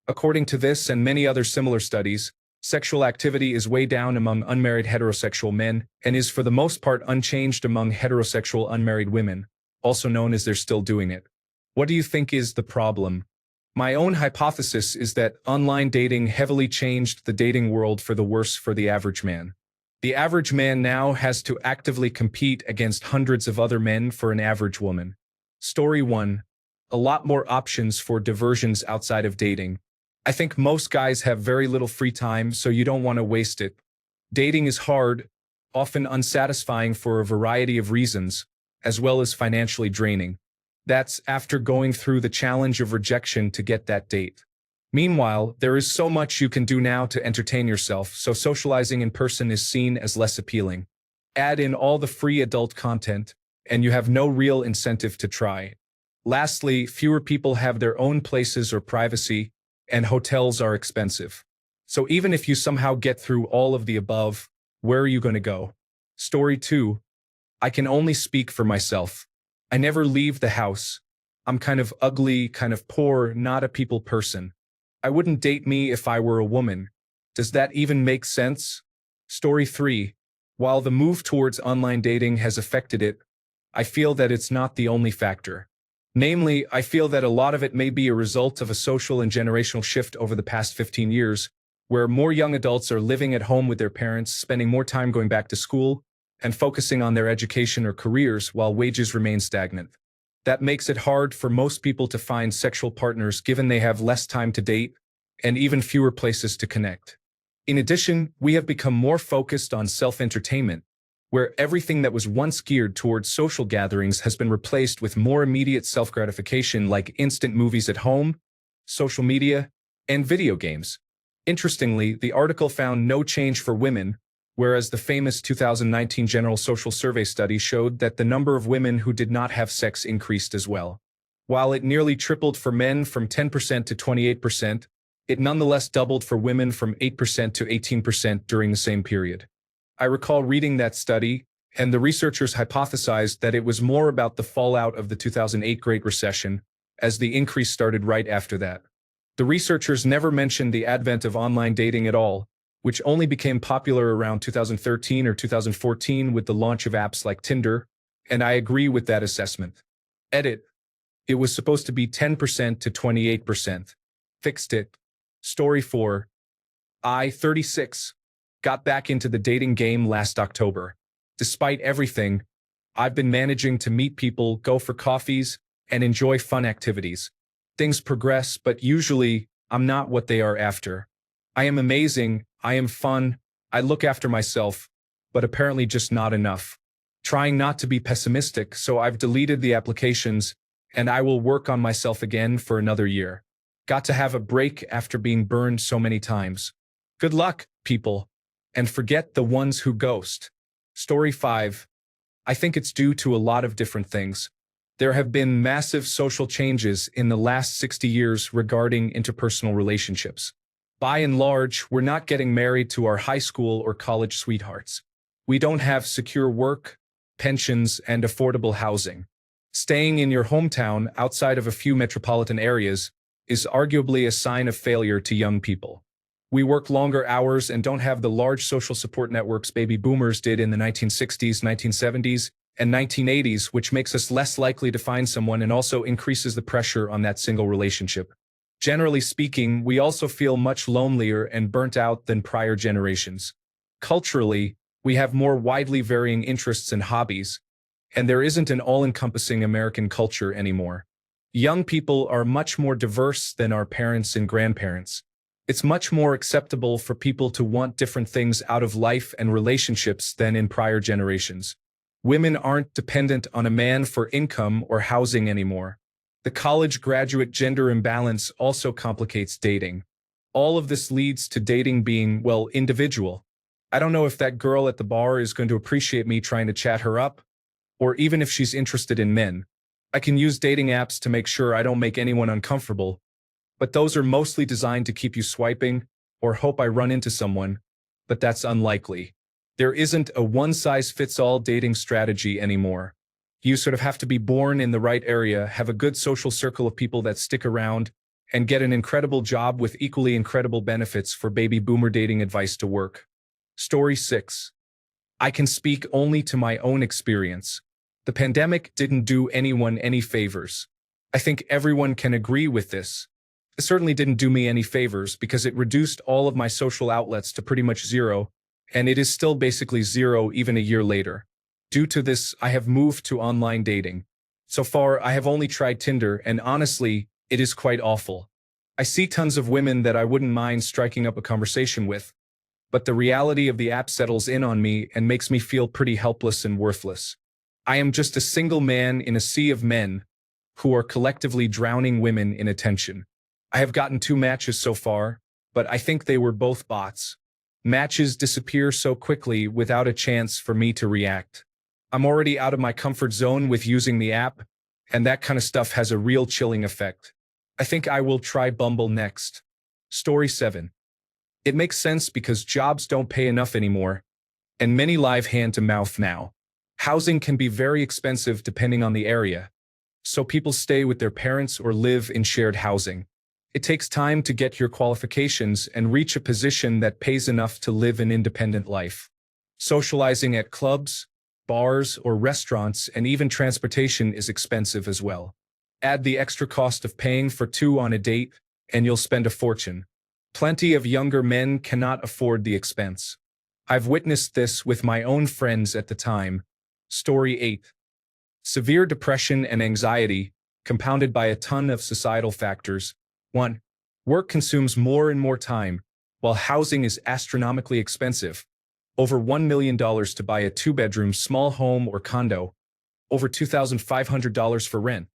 According to this and many other similar studies, sexual activity is way down among unmarried heterosexual men and is for the most part unchanged among heterosexual unmarried women, also known as they're still doing it. What do you think is the problem? My own hypothesis is that online dating heavily changed the dating world for the worse for the average man. The average man now has to actively compete against hundreds of other men for an average woman. Story 1. A lot more options for diversions outside of dating. I think most guys have very little free time, so you don't want to waste it. Dating is hard, often unsatisfying for a variety of reasons, as well as financially draining. That's after going through the challenge of rejection to get that date. Meanwhile, there is so much you can do now to entertain yourself, so socializing in person is seen as less appealing. Add in all the free adult content, and you have no real incentive to try. Lastly, fewer people have their own places or privacy, and hotels are expensive. So even if you somehow get through all of the above, where are you going to go? Story 2. I can only speak for myself. I never leave the house. I'm kind of ugly, kind of poor, not a people person. I wouldn't date me if I were a woman. Does that even make sense? Story 3. While the move towards online dating has affected it, I feel that it's not the only factor. Namely, I feel that a lot of it may be a result of a social and generational shift over the past 15 years, where more young adults are living at home with their parents, spending more time going back to school, and focusing on their education or careers while wages remain stagnant. That makes it hard for most people to find sexual partners given they have less time to date and even fewer places to connect. In addition, we have become more focused on self-entertainment, where everything that was once geared towards social gatherings has been replaced with more immediate self-gratification like instant movies at home, social media, and video games. Interestingly, the article found no change for women, whereas the famous 2019 General Social Survey study showed that the number of women who did not have sex increased as well. While it nearly tripled for men from 10% to 28%, it nonetheless doubled for women from 8% to 18% during the same period. I recall reading that study, and the researchers hypothesized that it was more about the fallout of the 2008 Great Recession, as the increase started right after that. The researchers never mentioned the advent of online dating at all, which only became popular around 2013 or 2014 with the launch of apps like Tinder, and I agree with that assessment. Edit. It was supposed to be 10% to 28%. Fixed it. Story 4. I, 36, got back into the dating game last October. Despite everything, I've been managing to meet people, go for coffees, and enjoy fun activities. Things progress, but usually, I'm not what they are after. I am amazing, I am fun, I look after myself, but apparently just not enough. Trying not to be pessimistic, so I've deleted the applications, and I will work on myself again for another year. Got to have a break after being burned so many times. Good luck, people. And forget the ones who ghost. Story 5. I think it's due to a lot of different things. There have been massive social changes in the last 60 years regarding interpersonal relationships. By and large, we're not getting married to our high school or college sweethearts. We don't have secure work, pensions, and affordable housing. Staying in your hometown outside of a few metropolitan areas is arguably a sign of failure to young people. We work longer hours and don't have the large social support networks baby boomers did in the 1960s, 1970s, and 1980s, which makes us less likely to find someone and also increases the pressure on that single relationship. Generally speaking, we also feel much lonelier and burnt out than prior generations. Culturally, we have more widely varying interests and hobbies, and there isn't an all-encompassing American culture anymore. Young people are much more diverse than our parents and grandparents. It's much more acceptable for people to want different things out of life and relationships than in prior generations. Women aren't dependent on a man for income or housing anymore. The college graduate gender imbalance also complicates dating. All of this leads to dating being, well, individual. I don't know if that girl at the bar is going to appreciate me trying to chat her up, or even if she's interested in men. I can use dating apps to make sure I don't make anyone uncomfortable, but those are mostly designed to keep you swiping or hope I run into someone, but that's unlikely. There isn't a one-size-fits-all dating strategy anymore. You sort of have to be born in the right area, have a good social circle of people that stick around, and get an incredible job with equally incredible benefits for baby boomer dating advice to work. Story 6. I can speak only to my own experience. The pandemic didn't do anyone any favors. I think everyone can agree with this. It certainly didn't do me any favors because it reduced all of my social outlets to pretty much zero, and it is still basically zero even a year later. Due to this, I have moved to online dating. So far, I have only tried Tinder, and honestly, it is quite awful. I see tons of women that I wouldn't mind striking up a conversation with, but the reality of the app settles in on me and makes me feel pretty helpless and worthless. I am just a single man in a sea of men who are collectively drowning women in attention. I have gotten 2 matches so far, but I think they were both bots. Matches disappear so quickly without a chance for me to react. I'm already out of my comfort zone with using the app, and that kind of stuff has a real chilling effect. I think I will try Bumble next. Story 7. It makes sense because jobs don't pay enough anymore, and many live hand to mouth now. Housing can be very expensive depending on the area, so people stay with their parents or live in shared housing. It takes time to get your qualifications and reach a position that pays enough to live an independent life. Socializing at clubs, bars, or restaurants, and even transportation is expensive as well. Add the extra cost of paying for 2 on a date, and you'll spend a fortune. Plenty of younger men cannot afford the expense. I've witnessed this with my own friends at the time. Story 8. Severe depression and anxiety, compounded by a ton of societal factors. 1. Work consumes more and more time, while housing is astronomically expensive. Over $1 million to buy a 2-bedroom small home or condo. Over $2,500 for rent.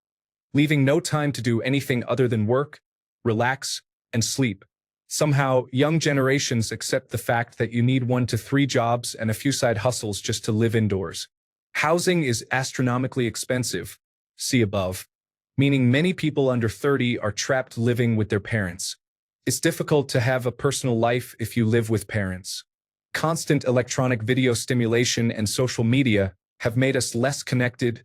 Leaving no time to do anything other than work, relax, and sleep. Somehow, young generations accept the fact that you need 1 to 3 jobs and a few side hustles just to live indoors. Housing is astronomically expensive, see above, meaning many people under 30 are trapped living with their parents. It's difficult to have a personal life if you live with parents. Constant electronic video stimulation and social media have made us less connected,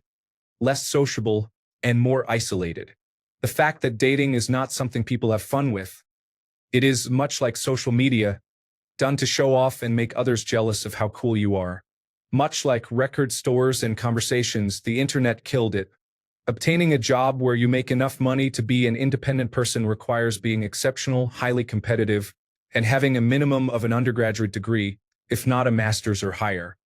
less sociable, and more isolated. The fact that dating is not something people have fun with. It is much like social media, done to show off and make others jealous of how cool you are. Much like record stores and conversations, the internet killed it. Obtaining a job where you make enough money to be an independent person requires being exceptional, highly competitive, and having a minimum of an undergraduate degree, if not a master's or higher.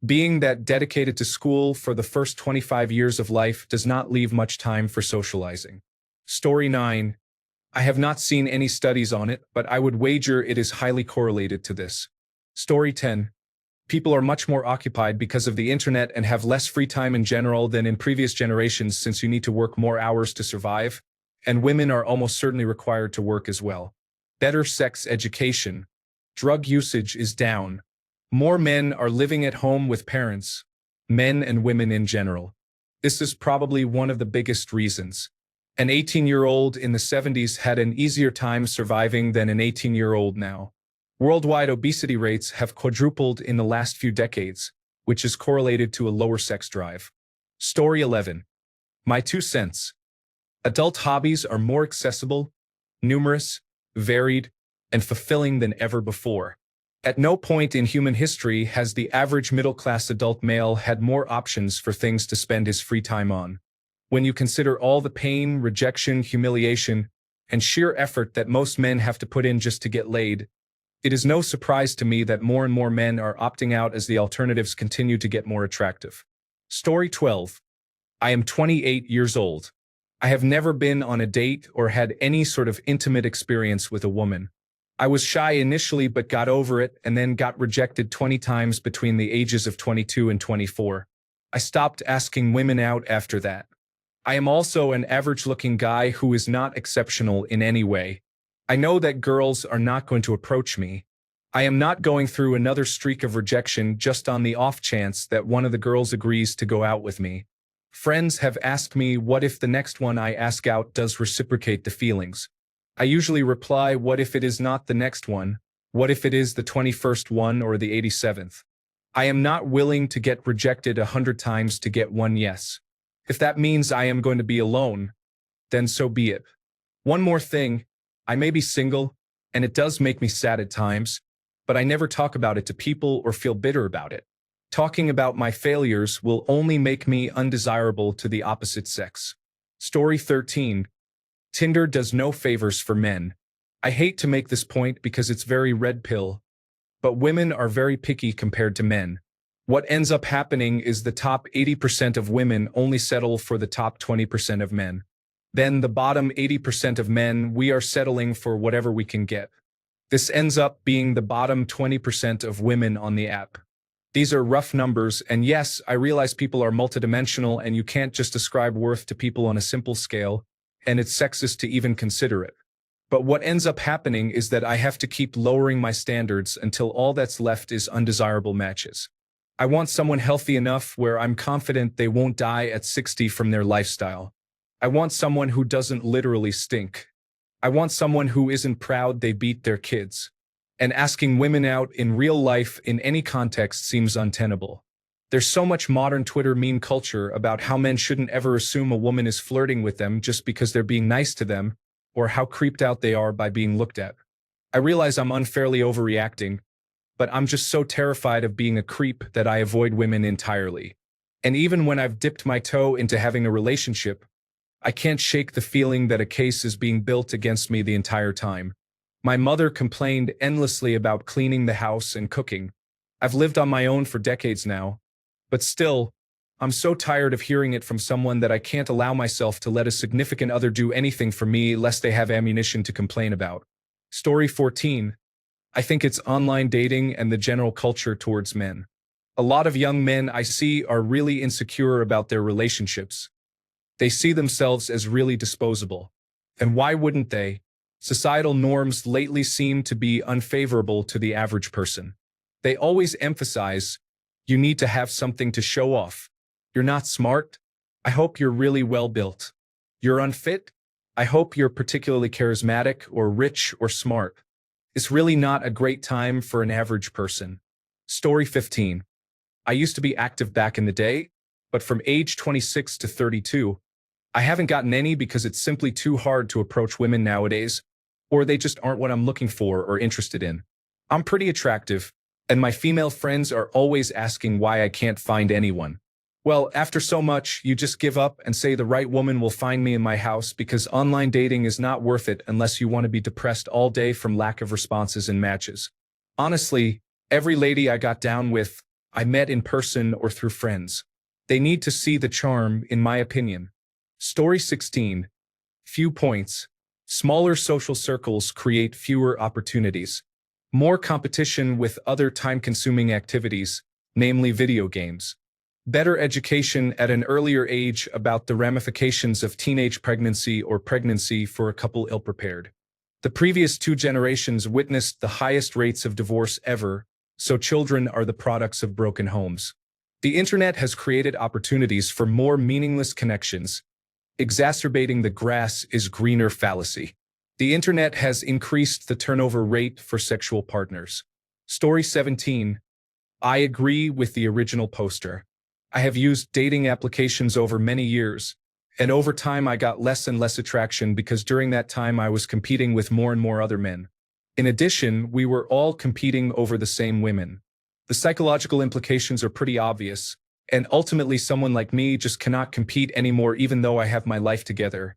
Being that dedicated to school for the first 25 years of life does not leave much time for socializing. Story 9. I have not seen any studies on it, but I would wager it is highly correlated to this. Story 10. People are much more occupied because of the internet and have less free time in general than in previous generations since you need to work more hours to survive, and women are almost certainly required to work as well. Better sex education. Drug usage is down. More men are living at home with parents, men and women in general. This is probably one of the biggest reasons. An 18-year-old in the 70s had an easier time surviving than an 18-year-old now. Worldwide obesity rates have quadrupled in the last few decades, which is correlated to a lower sex drive. Story 11. My 2 cents. Adult hobbies are more accessible, numerous, varied, and fulfilling than ever before. At no point in human history has the average middle-class adult male had more options for things to spend his free time on. When you consider all the pain, rejection, humiliation, and sheer effort that most men have to put in just to get laid, it is no surprise to me that more and more men are opting out as the alternatives continue to get more attractive. Story 12. I am 28 years old. I have never been on a date or had any sort of intimate experience with a woman. I was shy initially but got over it and then got rejected 20 times between the ages of 22 and 24. I stopped asking women out after that. I am also an average-looking guy who is not exceptional in any way. I know that girls are not going to approach me. I am not going through another streak of rejection just on the off chance that one of the girls agrees to go out with me. Friends have asked me what if the next one I ask out does reciprocate the feelings. I usually reply, what if it is not the next one? What if it is the 21st one or the 87th? I am not willing to get rejected 100 times to get one yes. If that means I am going to be alone, then so be it. One more thing, I may be single, and it does make me sad at times, but I never talk about it to people or feel bitter about it. Talking about my failures will only make me undesirable to the opposite sex. Story 13. Tinder does no favors for men. I hate to make this point because it's very red pill, but women are very picky compared to men. What ends up happening is the top 80% of women only settle for the top 20% of men. Then the bottom 80% of men, we are settling for whatever we can get. This ends up being the bottom 20% of women on the app. These are rough numbers, and yes, I realize people are multidimensional and you can't just ascribe worth to people on a simple scale, and it's sexist to even consider it. But what ends up happening is that I have to keep lowering my standards until all that's left is undesirable matches. I want someone healthy enough where I'm confident they won't die at 60 from their lifestyle. I want someone who doesn't literally stink. I want someone who isn't proud they beat their kids. And asking women out in real life in any context seems untenable. There's so much modern Twitter meme culture about how men shouldn't ever assume a woman is flirting with them just because they're being nice to them, or how creeped out they are by being looked at. I realize I'm unfairly overreacting, but I'm just so terrified of being a creep that I avoid women entirely. And even when I've dipped my toe into having a relationship, I can't shake the feeling that a case is being built against me the entire time. My mother complained endlessly about cleaning the house and cooking. I've lived on my own for decades now, but still, I'm so tired of hearing it from someone that I can't allow myself to let a significant other do anything for me lest they have ammunition to complain about. Story 14. I think it's online dating and the general culture towards men. A lot of young men I see are really insecure about their relationships. They see themselves as really disposable. And why wouldn't they? Societal norms lately seem to be unfavorable to the average person. They always emphasize, you need to have something to show off. You're not smart? I hope you're really well built. You're unfit? I hope you're particularly charismatic or rich or smart. It's really not a great time for an average person. Story 15. I used to be active back in the day, but from age 26 to 32, I haven't gotten any because it's simply too hard to approach women nowadays, or they just aren't what I'm looking for or interested in. I'm pretty attractive, and my female friends are always asking why I can't find anyone. Well, after so much, you just give up and say the right woman will find me in my house because online dating is not worth it unless you want to be depressed all day from lack of responses and matches. Honestly, every lady I got down with, I met in person or through friends. They need to see the charm, in my opinion. Story 16. Few points. Smaller social circles create fewer opportunities. More competition with other time-consuming activities, namely video games. Better education at an earlier age about the ramifications of teenage pregnancy or pregnancy for a couple ill-prepared. The previous 2 generations witnessed the highest rates of divorce ever, so children are the products of broken homes. The internet has created opportunities for more meaningless connections, exacerbating the grass is greener fallacy. The internet has increased the turnover rate for sexual partners. Story 17. I agree with the original poster. I have used dating applications over many years, and over time I got less and less attraction because during that time I was competing with more and more other men. In addition, we were all competing over the same women. The psychological implications are pretty obvious, and ultimately someone like me just cannot compete anymore even though I have my life together.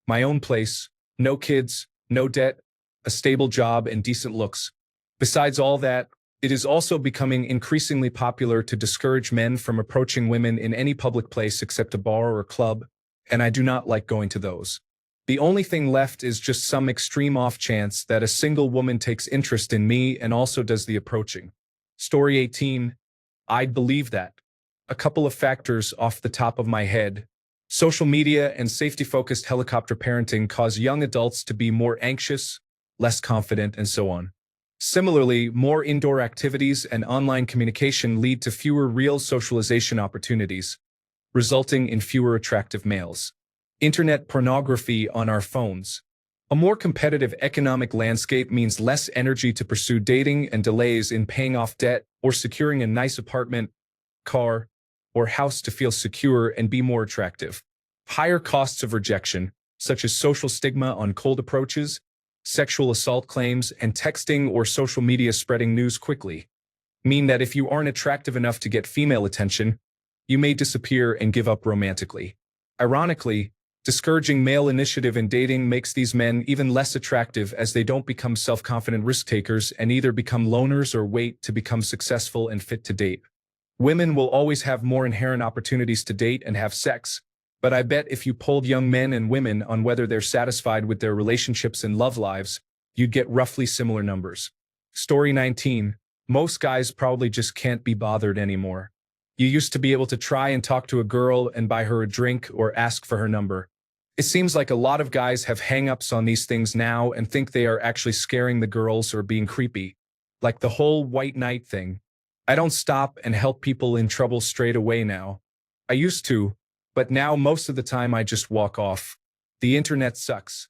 My own place, no kids, no debt, a stable job, and decent looks. Besides all that, it is also becoming increasingly popular to discourage men from approaching women in any public place except a bar or club, and I do not like going to those. The only thing left is just some extreme off chance that a single woman takes interest in me and also does the approaching. Story 18. I'd believe that. A couple of factors off the top of my head. Social media and safety-focused helicopter parenting cause young adults to be more anxious, less confident, and so on. Similarly, more indoor activities and online communication lead to fewer real socialization opportunities, resulting in fewer attractive males. Internet pornography on our phones. A more competitive economic landscape means less energy to pursue dating and delays in paying off debt or securing a nice apartment, car, or house to feel secure and be more attractive. Higher costs of rejection. such as social stigma on cold approaches, sexual assault claims, and texting or social media spreading news quickly, mean that if you aren't attractive enough to get female attention, you may disappear and give up romantically. Ironically, discouraging male initiative in dating makes these men even less attractive as they don't become self-confident risk-takers and either become loners or wait to become successful and fit to date. Women will always have more inherent opportunities to date and have sex, but I bet if you polled young men and women on whether they're satisfied with their relationships and love lives, you'd get roughly similar numbers. Story 19. Most guys probably just can't be bothered anymore. You used to be able to try and talk to a girl and buy her a drink or ask for her number. It seems like a lot of guys have hang-ups on these things now and think they are actually scaring the girls or being creepy. Like the whole white knight thing. I don't stop and help people in trouble straight away now. I used to, but now most of the time I just walk off. The internet sucks.